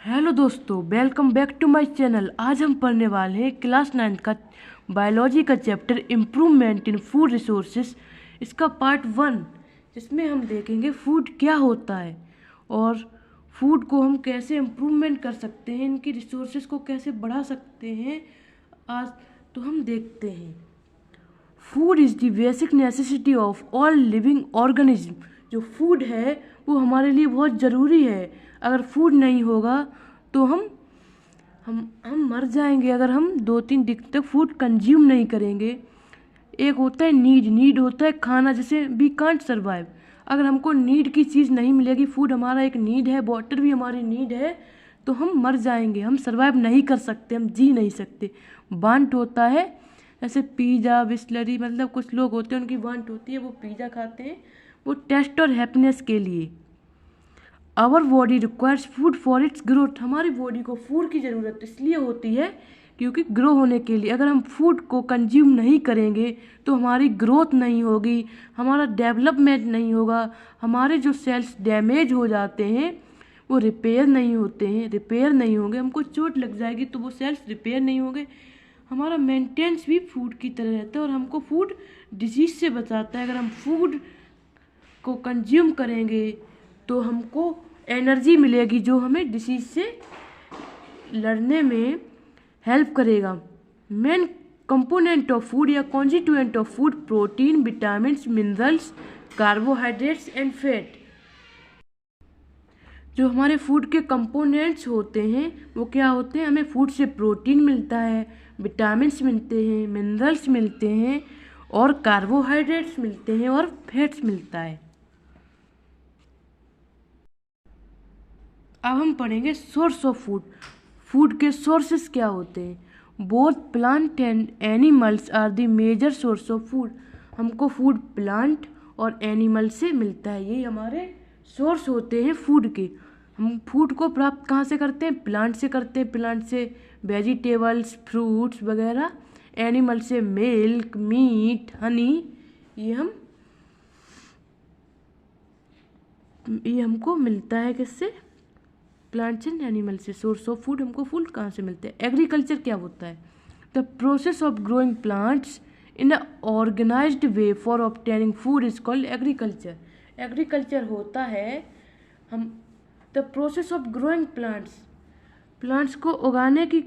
Hello दोस्तों, welcome back to my channel. आज हम पढ़ने वाले हैं क्लास 9 का बायोलॉजी का chapter improvement in food resources, इसका पार्ट 1, जिसमें हम देखेंगे फूड क्या होता है और फूड को हम कैसे इम्प्रूवमेंट कर सकते हैं, इनकी रिसोर्सेज को कैसे बढ़ा सकते हैं। आज तो हम देखते हैं। Food is the basic necessity of all living organism. जो फूड है वो हमारे लिए बहुत ज़रूरी है। अगर फूड नहीं होगा तो हम मर जाएंगे, अगर हम 2-3 दिन तक फूड कंज्यूम नहीं करेंगे। एक होता है नीड होता है खाना, जैसे वी कांट सर्वाइव। अगर हमको नीड की चीज़ नहीं मिलेगी, फूड हमारा एक नीड है, वाटर भी हमारी नीड है, तो हम मर जाएंगे, हम सर्वाइव नहीं कर सकते, हम जी नहीं सकते। वांट होता है, जैसे पिज़्ज़ा, बिस्लरी, मतलब कुछ लोग होते हैं उनकी वांट होती है, वो पिज़्ज़ा खाते हैं, वो टेस्ट और हैप्पीनेस के लिए। Our body requires food for its growth. हमारी बॉडी को फूड की ज़रूरत इसलिए होती है क्योंकि ग्रो होने के लिए। अगर हम फूड को कंज्यूम नहीं करेंगे तो हमारी ग्रोथ नहीं होगी, हमारा डेवलपमेंट नहीं होगा, हमारे जो सेल्स डैमेज हो जाते हैं वो रिपेयर नहीं होते हैं, रिपेयर नहीं होंगे, हमको चोट लग जाएगी तो वो सेल्स रिपेयर नहीं होंगे। हमारा मेंटेनेंस भी फूड की तरह रहता है और हमको फूड डिजीज से बचाता है। अगर हम फूड को कंज्यूम करेंगे तो हमको एनर्जी मिलेगी जो हमें डिसीज से लड़ने में हेल्प करेगा। मेन कंपोनेंट ऑफ फूड या constituent of food protein, vitamins, minerals, carbohydrates and fat. जो हमारे फूड के कंपोनेंट्स होते हैं वो क्या होते हैं? हमें फूड से प्रोटीन मिलता है, विटामिन्स मिलते हैं, मिनरल्स मिलते हैं और कार्बोहाइड्रेट्स मिलते हैं और फैट्स मिलता है। अब हम पढ़ेंगे सोर्स ऑफ फूड। फूड के सोर्सेस क्या होते हैं? Both plant and animals are the major source of food. हमको फूड प्लांट और एनिमल से मिलता है, यही हमारे सोर्स होते हैं फूड के। हम फूड को प्राप्त कहाँ से करते हैं? प्लांट से करते हैं। प्लांट से वेजिटेबल्स, फ्रूट्स वगैरह, एनिमल से मिल्क, मीट, हनी। ये हमको मिलता है किससे? प्लांट्स एंड एनिमल से। सोर्स ऑफ फूड, हमको फूड कहाँ से मिलते हैं? एग्रीकल्चर क्या होता है? The process of growing plants in a organized way for obtaining food is called agriculture. Agriculture होता है the process of growing plants. Plants को उगाने की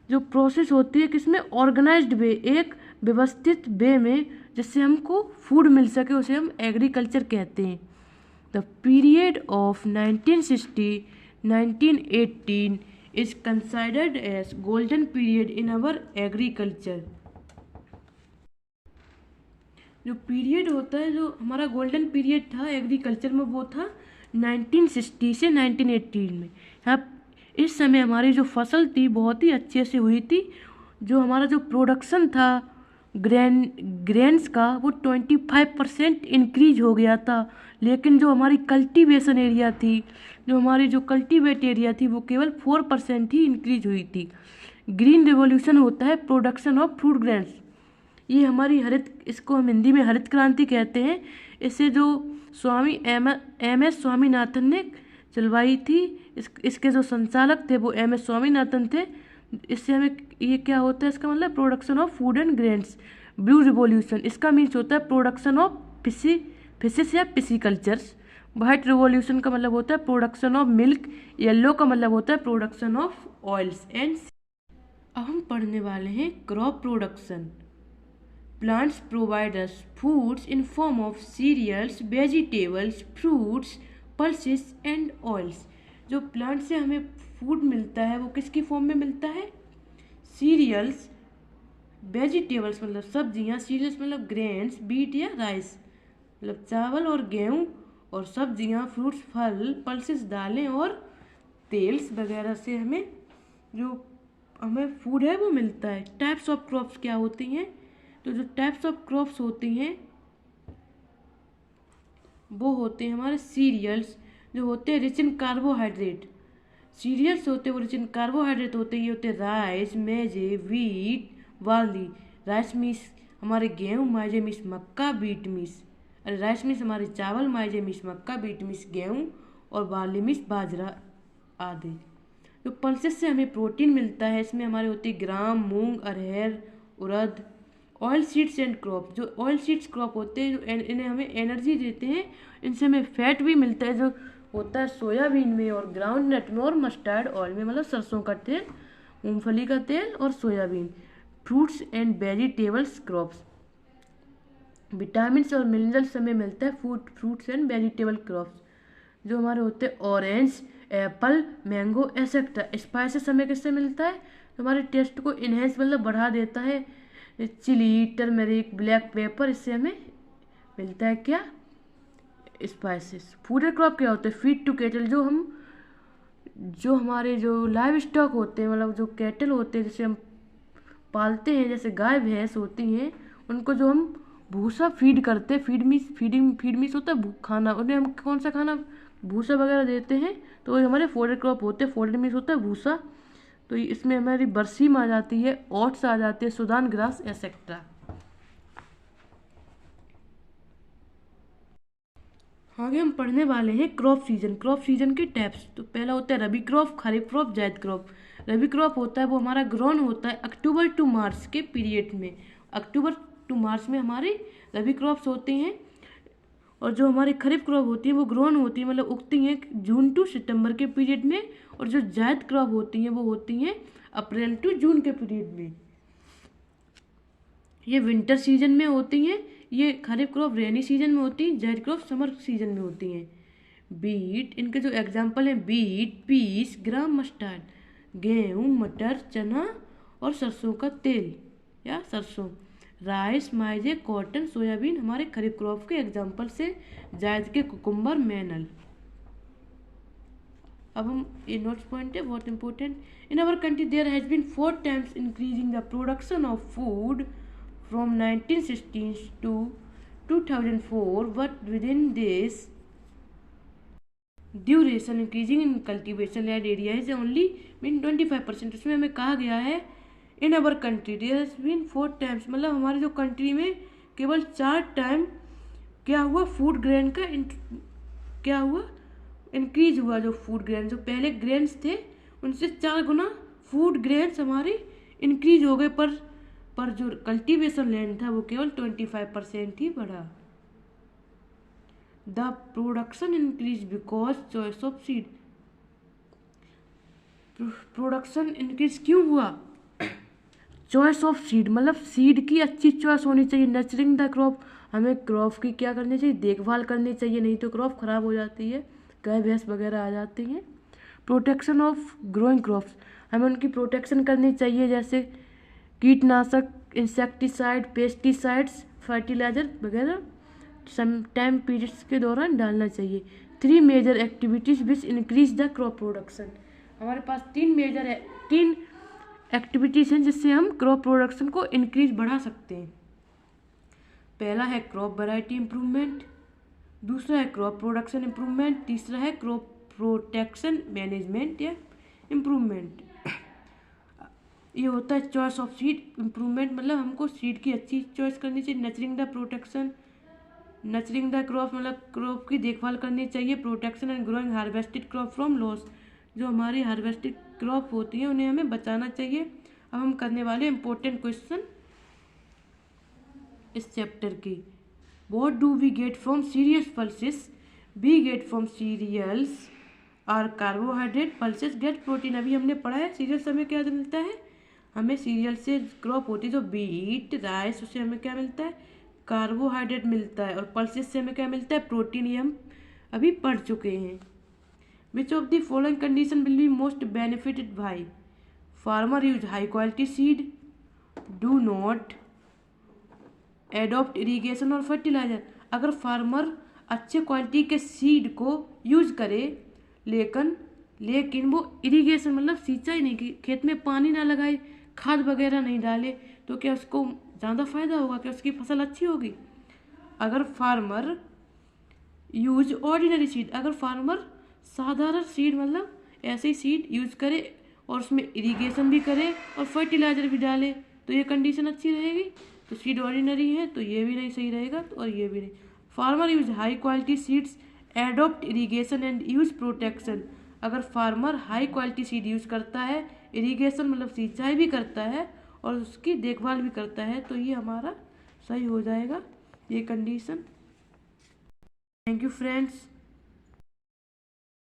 जो प्रोसेस होती है किसमें? ऑर्गेनाइज्ड वे, एक व्यवस्थित वे में, जिससे हमको फूड मिल सके, उसे हम एग्रीकल्चर कहते हैं। The period of 1960-1918 is considered as golden period in our agriculture। जो पीरियड होता है, जो हमारा गोल्डन पीरियड था एग्रीकल्चर में, वो था 1960 से 1918 में। यहाँ इस समय हमारी जो फसल थी बहुत ही अच्छे से हुई थी। जो हमारा जो प्रोडक्शन था ग्रेन्स का, वो 25% इंक्रीज हो गया था। लेकिन जो हमारी कल्टीवेशन एरिया थी, जो हमारी जो कल्टीवेट एरिया थी, वो केवल 4% ही इंक्रीज हुई थी। ग्रीन रिवॉल्यूशन होता है प्रोडक्शन ऑफ फ्रूट ग्रेन्स। ये हमारी इसको हम हिंदी में हरित क्रांति कहते हैं। इसे जो स्वामी एम एस स्वामीनाथन ने चलवाई थी, इसके जो संचालक थे वो एम एस स्वामीनाथन थे। इससे हमें ये क्या होता है? इसका मतलब production of food and grains. Blue revolution, इसका मीन्स होता है प्रोडक्शन ऑफ फिशेस या पिसिकल्चर्स। वाइट रिवॉल्यूशन का मतलब होता है प्रोडक्शन ऑफ मिल्क। येलो का मतलब होता है प्रोडक्शन ऑफ ऑयल्स एंड। अब हम पढ़ने वाले हैं crop production. Plants provide us foods in form of cereals, vegetables, fruits, pulses and oils. जो प्लांट से हमें फूड मिलता है वो किसकी फॉर्म में मिलता है? सीरियल्स, वेजिटेबल्स मतलब सब्जियां, सीरियल्स मतलब ग्रेन्स, बीट या राइस मतलब चावल और गेहूँ, और सब्जियां, फ्रूट्स, फल, पल्सेस, दालें और तेल्स वगैरह से हमें फूड है वो मिलता है। टाइप्स ऑफ क्रॉप्स क्या होती हैं? तो जो टाइप्स ऑफ क्रॉप्स होती हैं वो होते हैं हमारे सीरियल्स, जो होते हैं रिच इन कार्बोहाइड्रेट। सीरियल्स होते हैं वो रिच इन कार्बोहाइड्रेट होते हैं। ये होते हैं राइस, मेजे, वीट, बार्ली। राइस मीन्स हमारे गेहूँ, माइजे मीन्स मक्का, बीट मीन्स राइस मीन्स हमारे चावल, माइजे मीन्स मक्का, बीट मीन्स गेहूँ और बार्ली मीन्स बाजरा आदि। जो पल्सेस से हमें प्रोटीन मिलता है, इसमें हमारे होते हैं ग्राम, मूंग, अरहर, उड़द। ऑयल सीड्स एंड क्रॉप, जो ऑयल सीड्स क्रॉप होते हैं जो इन्हें हमें एनर्जी देते हैं, इनसे हमें फैट भी मिलता है जो होता है सोयाबीन में और ग्राउंड नट में और मस्टर्ड ऑयल में, मतलब सरसों का तेल, मूंगफली का तेल और soybean. Fruits and vegetables crops, vitamin और मिनरल्स हमें मिलता है फ्रूट्स एंड वेजिटेबल क्रॉप्स, जो हमारे होते हैं orange, Apple, mango etcetera. Spices हमें किससे मिलता है, जो हमारे टेस्ट को इन्हेंस मतलब बढ़ा देता है, चिली, टर्मेरिक, ब्लैक पेपर, इससे हमें मिलता है क्या, स्पाइसेस। फूडर क्रॉप क्या होते हैं, फीड टू कैटल, जो हमारे जो लाइव स्टॉक होते हैं, मतलब जो कैटल होते हैं जिसे हम पालते हैं, जैसे गाय भैंस होती हैं, उनको जो हम भूसा फीड करते हैं, फीड मीस होता है खाना, उन्हें हम कौन सा खाना, भूसा वगैरह देते हैं, तो ये हमारे फोल्डेड क्रॉप होते हैं। फोल्डेड मीस होता है भूसा, तो इसमें हमारी बरसीम आ जाती है, ओट्स आ जाते हैं, सुदान ग्रास एक्सेट्रा। आगे हम पढ़ने वाले हैं क्रॉप सीजन। क्रॉप सीजन के टाइप्स, तो पहला होता है रबी क्रॉप, खरीफ क्रॉप, जायद क्रॉप। रबी क्रॉप होता है वो हमारा ग्रोन होता है अक्टूबर टू मार्च के पीरियड में, अक्टूबर टू मार्च में हमारे रबी क्रॉप्स होते हैं। और जो हमारी खरीफ क्रॉप होती है वो ग्रोन होती है, मतलब उगती हैं जून टू सितंबर के पीरियड में। और जो जायद क्रॉप होती हैं वो होती हैं अप्रैल टू जून के पीरियड में, ये विंटर सीजन में होती हैं। ये खरीफ क्रॉप रेनी सीजन में होती है, जायद क्रॉप समर सीजन में होती हैं। बीट, इनके जो एग्जाम्पल हैं, बीट, पीस, ग्राम, मस्टर्ड, गेहूँ, मटर, चना और सरसों का तेल या सरसों। राइस, माइजे, कॉटन, सोयाबीन हमारे खरीफ क्रॉप के एग्जाम्पल से, जायद के कुकुम्बर, मैनल। अब हम ये नोट्स पॉइंट है बहुत important. In our country there has been 4 times increasing the production of food from 1916 to 2004, but within this duration increasing in cultivation land area is only been 25%। इसमें हमें कहा गया है in our country there has been 4 times, मतलब हमारे जो country में केवल 4 टाइम क्या हुआ, फूड ग्रेन का क्या हुआ, इंक्रीज हुआ। जो फूड ग्रेन, जो पहले ग्रेन्स थे उनसे 4 गुना फूड ग्रेन्स हमारे इंक्रीज हो गए, पर जो कल्टीवेशन लैंड था वो केवल 25% ही बढ़ा। The production increase because choice of seed, production increase क्यों हुआ, चॉइस ऑफ सीड, मतलब सीड की अच्छी चॉइस होनी चाहिए। नर्चरिंग द क्रॉप, हमें क्रॉप की क्या करनी चाहिए, देखभाल करनी चाहिए, नहीं तो क्रॉप खराब हो जाती है, गाय भैंस वगैरह आ जाती हैं। प्रोटेक्शन ऑफ ग्रोइंग क्रॉप्स, हमें उनकी प्रोटेक्शन करनी चाहिए, जैसे कीटनाशक, इंसेक्टिसाइड, पेस्टिसाइड्स, फर्टिलाइजर वगैरह सम टाइम पीरियड्स के दौरान डालना चाहिए। 3 major activities which increase the crop production, हमारे पास 3 एक्टिविटीज हैं जिससे हम क्रॉप प्रोडक्शन को इंक्रीज बढ़ा सकते हैं। पहला है क्रॉप वैरायटी इम्प्रूवमेंट, दूसरा है क्रॉप प्रोडक्शन इम्प्रूवमेंट, तीसरा है क्रॉप प्रोटेक्शन मैनेजमेंट या इम्प्रूवमेंट। ये होता है चॉइस ऑफ सीड इम्प्रूवमेंट, मतलब हमको सीड की अच्छी चॉइस करनी चाहिए। Nurturing the protection, nurturing the crop, मतलब क्रॉप की देखभाल करनी चाहिए। Protection and growing harvested crop from loss, जो हमारी हार्वेस्टेड क्रॉप होती है उन्हें हमें बचाना चाहिए। अब हम करने वाले इंपॉर्टेंट क्वेश्चन इस चैप्टर की। What do we get from cereals pulses, we get from cereals और कार्बोहाइड्रेट, पल्सेस गेट प्रोटीन। अभी हमने पढ़ा है सीरियल्स हमें क्या मिलता है, हमें सीरियल से क्रॉप होती है जो बीट, राइस, उससे हमें क्या मिलता है, कार्बोहाइड्रेट मिलता है, और पल्सेस से हमें क्या मिलता है, प्रोटीन। ये हम अभी पढ़ चुके हैं। Which of the following condition will be most benefited bye, farmer use high quality seed, do not adopt irrigation और फर्टिलाइजर। अगर फार्मर अच्छे क्वालिटी के सीड को यूज करे लेकिन वो इरीगेशन मतलब सिंचाई नहीं की, खेत में पानी ना लगाए, खाद वगैरह नहीं डाले, तो क्या उसको ज़्यादा फायदा होगा, क्या उसकी फसल अच्छी होगी। अगर फार्मर यूज ऑर्डिनरी सीड, अगर फार्मर साधारण सीड मतलब ऐसे ही सीड यूज करे और उसमें इरिगेशन भी करे और फर्टिलाइजर भी डाले, तो ये कंडीशन अच्छी रहेगी। तो सीड ऑर्डिनरी है तो ये भी नहीं सही रहेगा, तो और ये भी नहीं। Farmer use high quality seeds, adopt irrigation and use protection, अगर farmer high quality seed use करता है, इरिगेशन मतलब सिंचाई भी करता है और उसकी देखभाल भी करता है, तो ये हमारा सही हो जाएगा ये कंडीशन। Thank you friends.